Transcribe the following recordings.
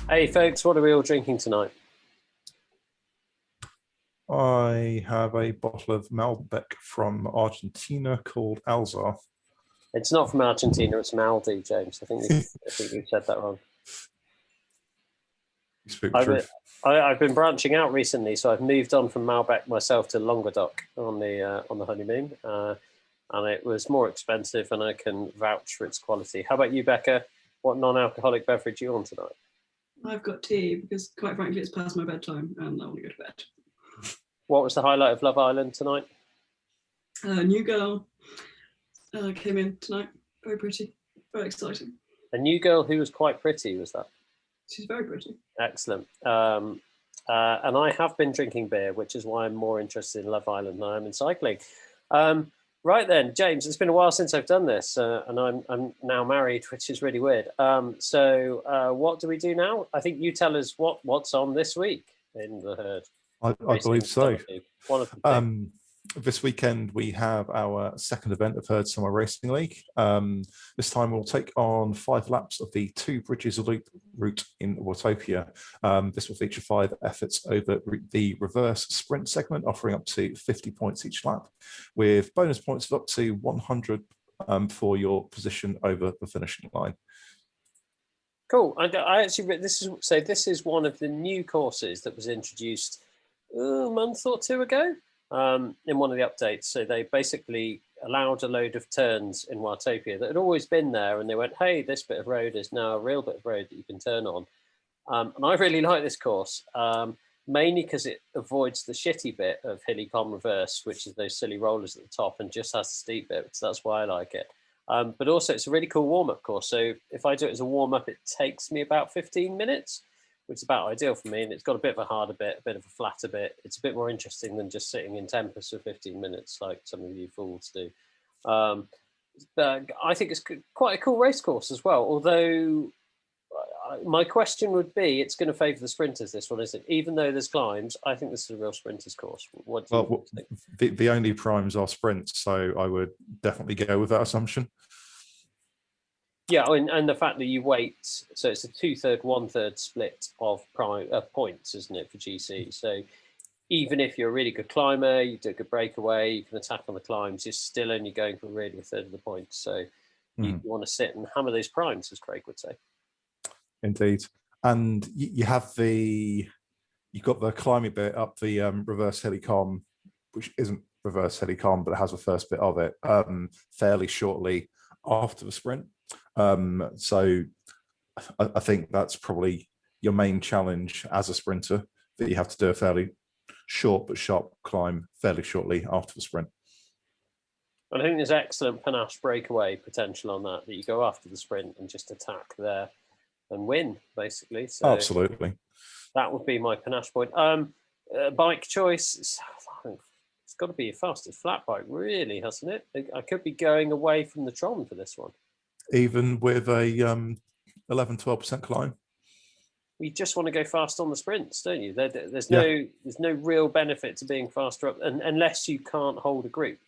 Hey folks, what are we all drinking tonight? I have a bottle of Malbec from Argentina called Alzar. It's not from Argentina, it's from Aldi, James. I think you said that wrong. You speak the truth. I've been branching out recently, so I've moved on from Malbec myself to Languedoc on the honeymoon, and it was more expensive, and I can vouch for its quality. How about you, Becca? What non-alcoholic beverage are you on tonight? I've got tea because, quite frankly, it's past my bedtime and I want to go to bed. What was the highlight of Love Island tonight? New girl came in tonight. Very pretty, very exciting. A new girl who was quite pretty, was that? She's very pretty. Excellent. And I have been drinking beer, which is why I'm more interested in Love Island than I am in cycling. Right then, James, it's been a while since I've done this, and I'm now married, which is really weird. So what do we do now? I think you tell us what's on this week in the herd. I believe so. One of the This weekend we have our second event of Herd Summer Racing League. This time we'll take on 5 laps of the Two Bridges Loop route in Watopia. This will feature 5 efforts over the reverse sprint segment, offering up to 50 points each lap, with bonus points of up to 100 for your position over the finishing line. Cool. I actually this is one of the new courses that was introduced a month or 2 ago. In one of the updates. So they basically allowed a load of turns in Watopia that had always been there, and they went, hey, this bit of road is now a real bit of road that you can turn on. And I really like this course, mainly because it avoids the shitty bit of Hilly Con Reverse, which is those silly rollers at the top, and just has the steep bit, so that's why I like it. But also it's a really cool warm-up course. So if I do it as a warm-up, it takes me about 15 minutes, which is about ideal for me, and it's got a bit of a harder bit, a bit of a flatter bit. It's a bit more interesting than just sitting in Tempest for 15 minutes like some of you fools do. But I think it's quite a cool race course as well, although my question would be, it's going to favour the sprinters, this one, isn't it? Even though there's climbs, I think this is a real sprinters course. What do you think? The only primes are sprints, so I would definitely go with that assumption. Yeah, and the fact that you wait, so it's a 2/3, 1/3 split of points, isn't it, for GC? So even if you're a really good climber, you do a good breakaway, you can attack on the climbs, you're still only going for really 1/3 of the points. So you want to sit and hammer those primes, as Craig would say. Indeed. And you've got the climbing bit up the reverse helicom, which isn't reverse helicom, but it has the first bit of it fairly shortly after the sprint. So I think that's probably your main challenge as a sprinter, that you have to do a fairly short but sharp climb fairly shortly after the sprint. And I think there's excellent panache breakaway potential on that you go after the sprint and just attack there and win, basically. So absolutely. That would be my panache point. Bike choice, it's got to be a fastest flat bike, really, hasn't it? I could be going away from the Tron for this one. Even with a 11-12% climb? You just want to go fast on the sprints, don't you? There's no real benefit to being faster up, unless you can't hold a group.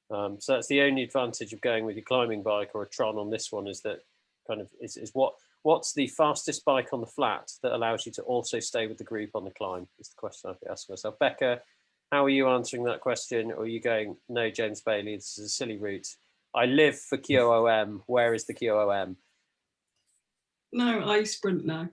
So that's the only advantage of going with your climbing bike or a Tron on this one, is that kind of is what's the fastest bike on the flat that allows you to also stay with the group on the climb, is the question I have to ask myself. Becca, how are you answering that question? Or are you going, no, James Bailey, this is a silly route. I live for QOM. Where is the QOM? No, I sprint now.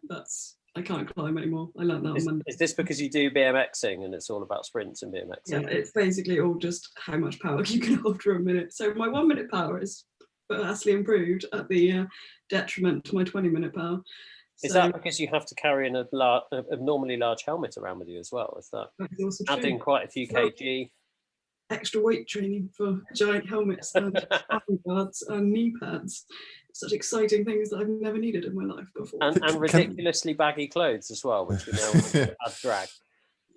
I can't climb anymore. I learned that on Monday. Is this because you do BMXing and it's all about sprints and BMXing? Yeah, it's basically all just how much power you can hold for a minute. So my 1 minute power is vastly improved at the detriment to my 20-minute power. Is that because you have to carry an abnormally large helmet around with you as well? Is that adding quite a few kg? Extra weight training for giant helmets and arm guards and knee pads. Such exciting things that I've never needed in my life before. And ridiculously baggy clothes as well, which we now add drag.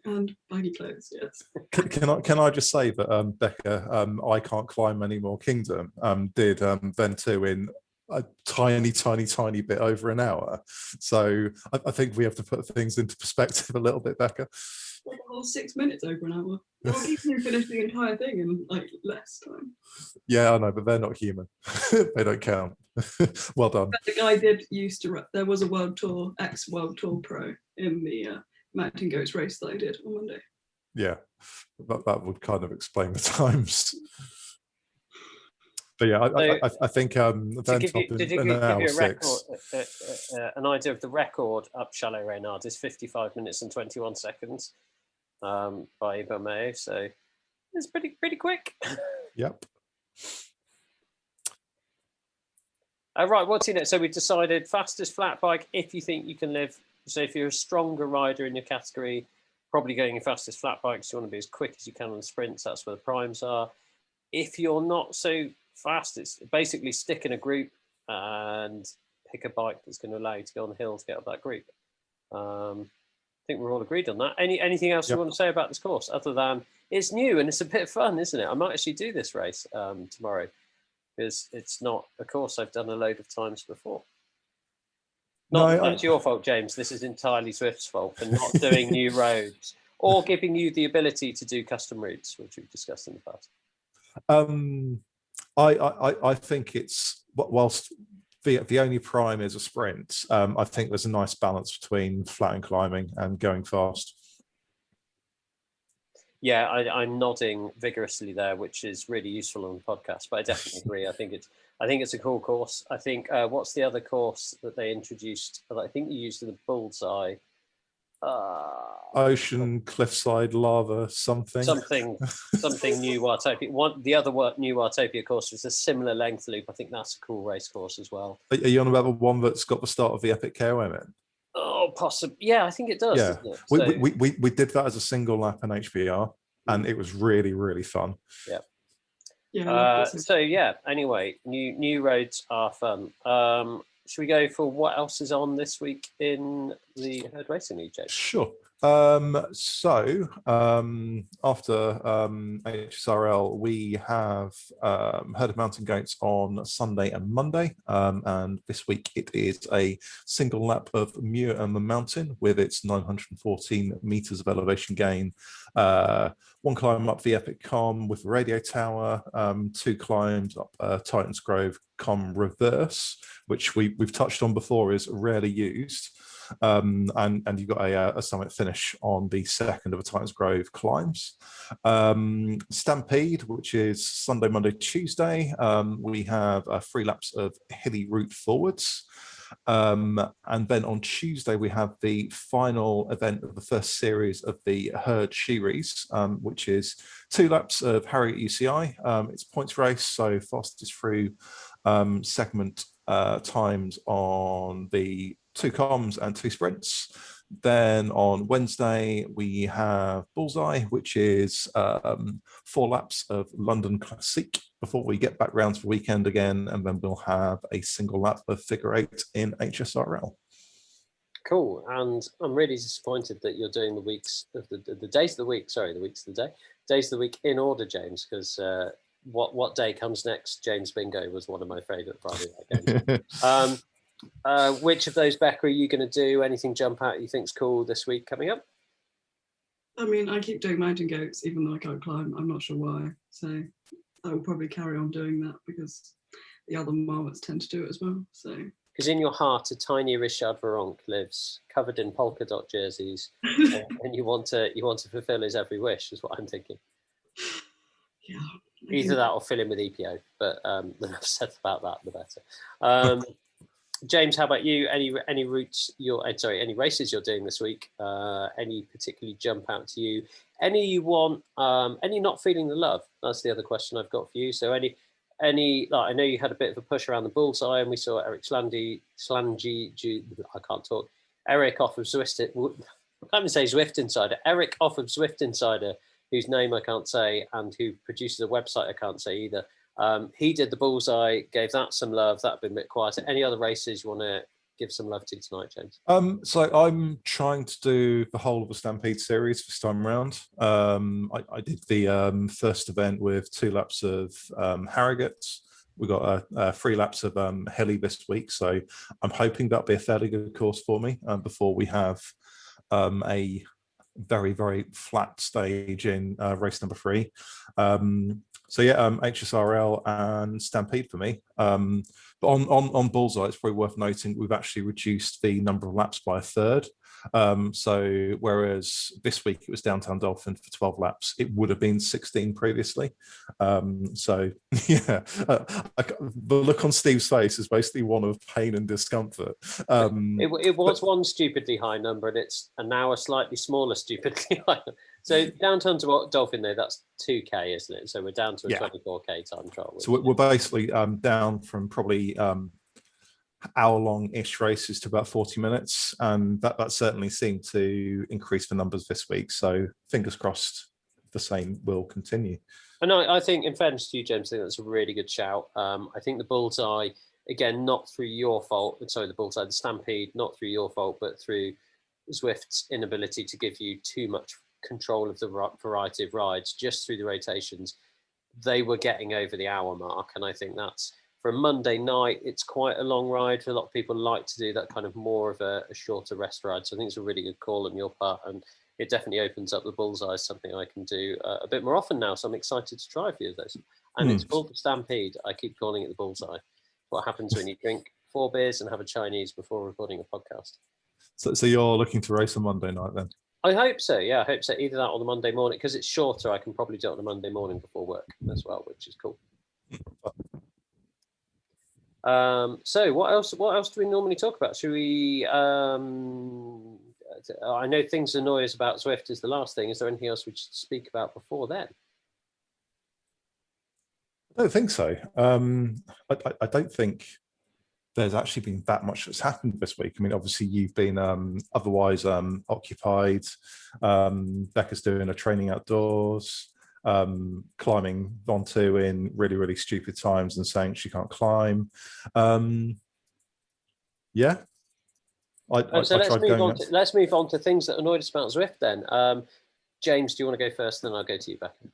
And baggy clothes, yes. Can I just say that Becca, I Can't Climb Anymore Kingdom did then too in a tiny bit over an hour. So I think we have to put things into perspective a little bit, Becca. Like a whole 6 minutes over an hour. Well, you can finish the entire thing in like less time. Yeah, I know, but they're not human. They don't count. Well done. But the guy did used to. There was a World Tour, ex-World Tour pro in the Mountain Goats race that I did on Monday. Yeah, that would kind of explain the times. But yeah, I think did he give you a record, 6. an idea of the record up Chalet Reynard is 55 minutes and 21 seconds by Ibermeo, so it's pretty quick. Yep. Right, what's in it? So we decided fastest flat bike if you think you can live. So if you're a stronger rider in your category, probably going your fastest flat bikes, you want to be as quick as you can on the sprints. That's where the primes are. If you're not so fast, it's basically stick in a group and pick a bike that's going to allow you to go on the hill to get up that group. I think we're all agreed on that. Anything else you want to say about this course other than it's new and it's a bit of fun, isn't it? I might actually do this race tomorrow because it's not a course I've done a load of times before. Not that's your fault, James. This is entirely Zwift's fault for not doing new roads or giving you the ability to do custom routes, which we've discussed in the past. I think it's, whilst the only prime is a sprint, I think there's a nice balance between flat and climbing and going fast. Yeah, I'm nodding vigorously there, which is really useful on the podcast. But I definitely agree. I think it's a cool course. I think what's the other course that they introduced? I think you used in the Bullseye. Ocean, cliffside, lava, something new Watopia. The other new Watopia course was a similar length loop. I think that's a cool race course as well. Are you on about the one that's got the start of the Epic KOM in? Oh, possibly. Yeah, I think it does. Yeah, doesn't it? We did that as a single lap in HBR, and it was really, really fun. Yeah. Yeah. So yeah. Anyway, new roads are fun. Should we go for what else is on this week in the herd racing league, Jake? Sure. So after HSRL, we have Herd of Mountain Goats on Sunday and Monday, and this week it is a single lap of Muir and the Mountain with its 914 meters of elevation gain. One climb up the Epic Com with the radio tower, 2 climbs up Titans Grove Com reverse, which we've touched on before is rarely used. And you've got a summit finish on the second of the Titans Grove climbs. Stampede, which is Sunday, Monday, Tuesday. We have 3 laps of hilly route forwards. And then on Tuesday, we have the final event of the first series of the Herd Series, which is 2 laps of Harriet UCI. It's points race, so fastest through segment times on the 2 comms and 2 sprints. Then on Wednesday, we have Bullseye, which is 4 laps of London Classic before we get back round to the weekend again, and then we'll have a single lap of Figure 8 in HSRL. Cool, and I'm really disappointed that you're doing the weeks of the days of the week. Sorry, the weeks of the day, days of the week in order, James, because what day comes next? James Bingo was one of my favourite Friday night games. Which of those, Becca, are you going to do? Anything jump out you think's cool this week coming up? I mean, I keep doing mountain goats, even though I can't climb. I'm not sure why. So I will probably carry on doing that because the other marmots tend to do it as well. So because in your heart, a tiny Richard Veronk lives, covered in polka dot jerseys, and you want to fulfil his every wish, is what I'm thinking. Yeah. Either that or fill in with EPO, but the less said about that, the better. James, how about you? Any routes any races you're doing this week? Any particularly jump out to you? Any you want? Any not feeling the love? That's the other question I've got for you. So any I know you had a bit of a push around the Bullseye, and we saw Eric Slangy, I can't talk. Eric off of Zwift. I can't even say Zwift Insider. Eric off of Zwift Insider, whose name I can't say, and who produces a website I can't say either. He did the Bullseye, gave that some love. That'd been a bit quieter. Any other races you want to give some love to tonight, James? So I'm trying to do the whole of the Stampede series this time around. I did the first event with 2 laps of Harrogate. We got 3 laps of Hilly this week, so I'm hoping that'll be a fairly good course for me before we have a very, very flat stage in race number 3. So yeah, HSRL and Stampede for me. But on Bullseye, it's probably worth noting we've actually reduced the number of laps by a third. So whereas this week it was Downtown Dolphin for 12 laps, it would have been 16 previously. So yeah, the look on Steve's face is basically one of pain and discomfort. It was one stupidly high number, and it's now a slightly smaller stupidly high number. So Downtown to Dolphin, though, that's 2K, isn't it? So we're down to a 24K time trial. So we're basically down from probably hour-long-ish races to about 40 minutes, and that certainly seemed to increase the numbers this week. So fingers crossed, the same will continue. And I think, in fairness to you, James, I think that's a really good shout. I think the Bullseye, again, not through your fault. Sorry, the Bullseye, the Stampede, not through your fault, but through Zwift's inability to give you too much control of the variety of rides just through the rotations. They were getting over the hour mark, and I think that's, for a Monday night, it's quite a long ride. A lot of people like to do that kind of more of a shorter rest ride. So I think it's a really good call on your part, and it definitely opens up the Bullseye, something I can do a bit more often now. So I'm excited to try a few of those. And it's called the Stampede. I keep calling it the Bullseye. What happens when you drink 4 beers and have a Chinese before recording a podcast? So you're looking to race on Monday night then? I hope so. Yeah, I hope so. Either that or the Monday morning, because it's shorter. I can probably do it on the Monday morning before work as well, which is cool. So what else do we normally talk about? Should we I know things annoy us about Zwift is the last thing. Is there anything else we should speak about before then? I don't think so. I don't think there's actually been that much that's happened this week. I mean, obviously you've been otherwise occupied. Becca's doing a training outdoors, climbing onto in really, really stupid times and saying she can't climb. Yeah. So let's move on to things that annoyed us about Zwift then. James, do you want to go first? Then I'll go to you, Becca.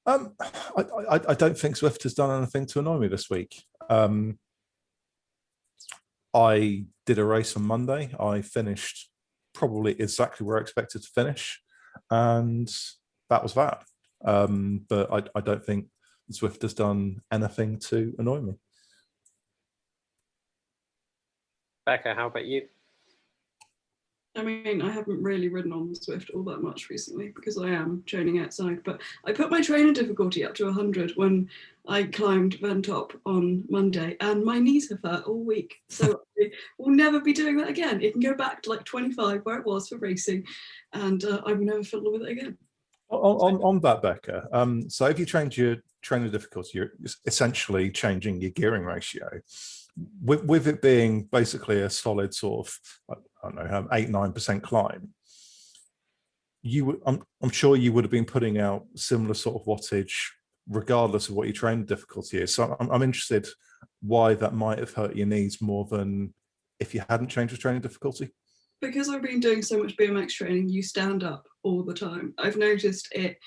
I don't think Zwift has done anything to annoy me this week. I did a race on Monday. I finished probably exactly where I expected to finish, and that was that. But I don't think Zwift has done anything to annoy me. Becca, how about you? I mean, I haven't really ridden on Zwift all that much recently because I am training outside, but I put my training difficulty up to 100 when I climbed Van Top on Monday, and my knees have hurt all week. So I will never be doing that again. It can go back to like 25 where it was for racing, and I will never fiddle with it again. On that, Becca, so if you change your training difficulty, you're essentially changing your gearing ratio. With it being basically a solid sort of, I don't know, 8-9% climb, I'm sure you would have been putting out similar sort of wattage regardless of what your training difficulty is. So I'm interested why that might have hurt your knees more than if you hadn't changed your training difficulty. Because I've been doing so much BMX training, you stand up all the time. I've noticed it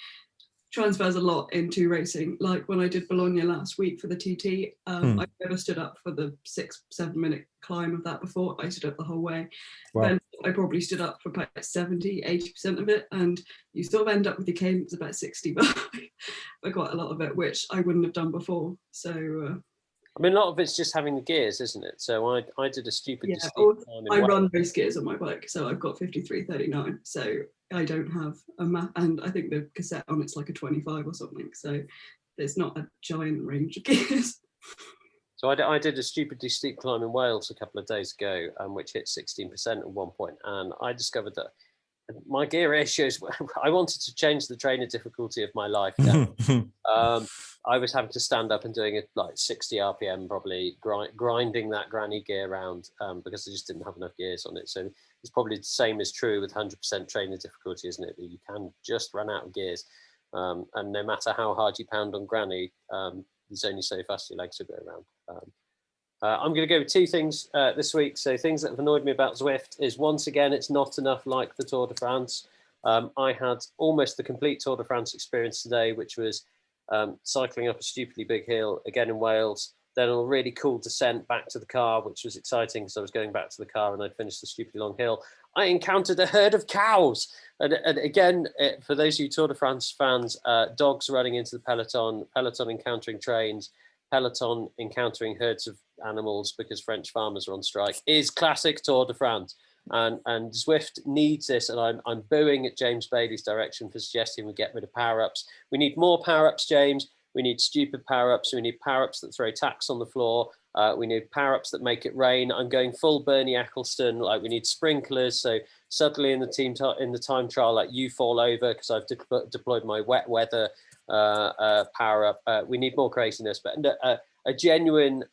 transfers a lot into racing. Like when I did Bologna last week for the TT, I never stood up for the 6-7 minute climb of that before. I stood up the whole way. Wow. Then I probably stood up for about 70-80% of it, and you sort of end up with your cadence about 60 by quite a lot of it, which I wouldn't have done before. So I mean, a lot of it's just having the gears, isn't it? So I did a stupid. I run race gears on my bike, so I've got 5339. So I don't have a map, and I think the cassette on it's like a 25 or something. So there's not a giant range of gears. So I did a stupidly steep climb in Wales a couple of days ago, which hit 16% at one point, and I discovered that my gear ratios. I wanted to change the trainer difficulty of my life down. I was having to stand up and doing it like 60 RPM, probably grinding that granny gear around because I just didn't have enough gears on it. So it's probably the same is true with 100% trainer difficulty, isn't it? That you can just run out of gears, and no matter how hard you pound on granny, there's only so fast your legs will go around. I'm going to go with 2 things this week. So things that have annoyed me about Zwift is, once again, it's not enough like the Tour de France. I had almost the complete Tour de France experience today, which was cycling up a stupidly big hill, again in Wales, then a really cool descent back to the car, which was exciting because I was going back to the car and I'd finished the stupidly long hill. I encountered a herd of cows. And again, for those of you Tour de France fans, dogs running into the peloton, peloton encountering trains, peloton encountering herds of animals because French farmers are on strike is classic Tour de France. And Zwift needs this, and I'm booing at James Bailey's direction for suggesting we get rid of power-ups. We need more power-ups, James. We need stupid power-ups. We need power-ups that throw tacks on the floor. We need power-ups that make it rain. I'm going full Bernie Eccleston. Like, we need sprinklers. So suddenly in the time trial, like, you fall over because I've deployed my wet weather power-up. We need more craziness. But a genuine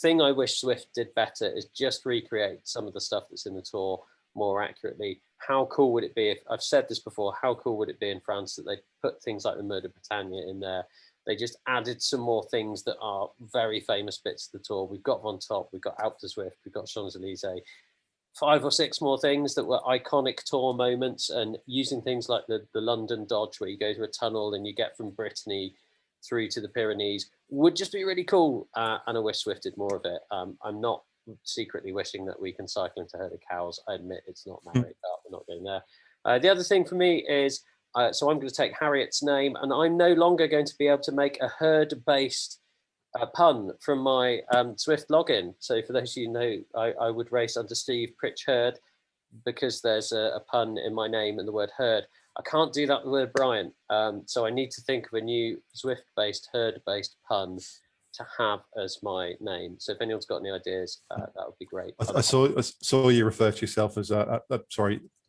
thing I wish Zwift did better is just recreate some of the stuff that's in the Tour more accurately. How cool would it be if, I've said this before, how cool would it be in France that they put things like the Mur de Bretagne in there? They just added some more things that are very famous bits of the Tour. We've got Von Top, we've got Alpe d'Huez, we've got Champs-Élysées. 5 or 6 more things that were iconic Tour moments, and using things like the London Dodge where you go through a tunnel and you get from Brittany through to the Pyrenees would just be really cool. And I wish Zwift did more of it. I'm not secretly wishing that we can cycle into a herd of cows. I admit it's not married, but we're not going there. The other thing for me is, so I'm going to take Harriet's name, and I'm no longer going to be able to make a herd-based pun from my Zwift login. So for those of you who know, I would race under Steve Pritchard because there's a pun in my name and the word herd. I can't do that with the word Brian. So I need to think of a new Zwift-based, herd-based pun to have as my name. So if anyone's got any ideas, that would be great. I saw you refer to yourself as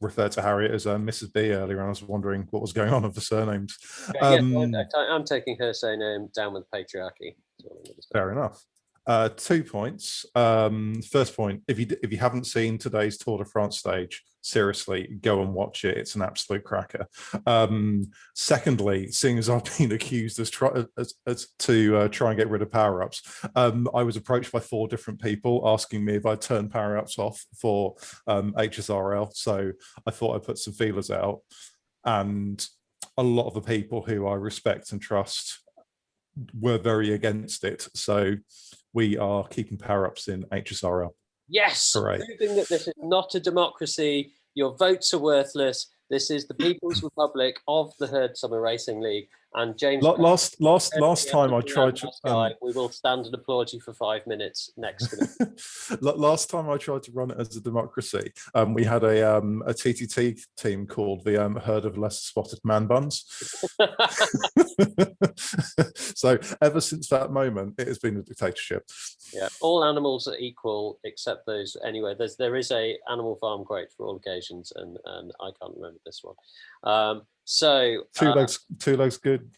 refer to Harriet as Mrs. B earlier, and I was wondering what was going on with the surnames. Okay, I'm taking her surname down with patriarchy. Fair enough. 2 points. First point: if you haven't seen today's Tour de France stage, seriously, go and watch it. It's an absolute cracker. Secondly, seeing as I've been accused as try and get rid of power-ups, I was approached by 4 different people asking me if I'd turn power-ups off for HSRL. So I thought I'd put some feelers out, and a lot of the people who I respect and trust were very against it. So we are keeping power-ups in HSRL. Yes, proving that this is not a democracy. Your votes are worthless. This is the People's Republic of the Herd Summer Racing League. And James, last time I tried to, we will stand and applaud you for 5 minutes next to me. Last time I tried to run it as a democracy, we had a TTT team called the Herd of Less Spotted Man Buns. So ever since that moment, it has been a dictatorship. Yeah, all animals are equal except those. Anyway, there is a animal farm quote for all occasions, and I can't remember this one. So two legs good.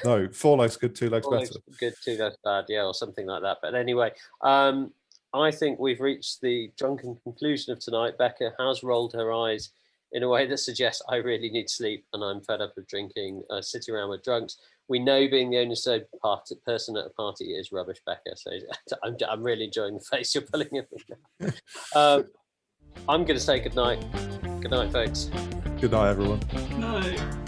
No, 4 legs good, 2 legs better. Good, 2 legs bad, yeah, or something like that. But anyway, I think we've reached the drunken conclusion of tonight. Becca has rolled her eyes in a way that suggests I really need sleep and I'm fed up of drinking, sitting around with drunks. We know being the only person at a party is rubbish, Becca. So I'm really enjoying the face you're pulling at me. I'm going to say good night. Good night, folks. Good night, everyone. No.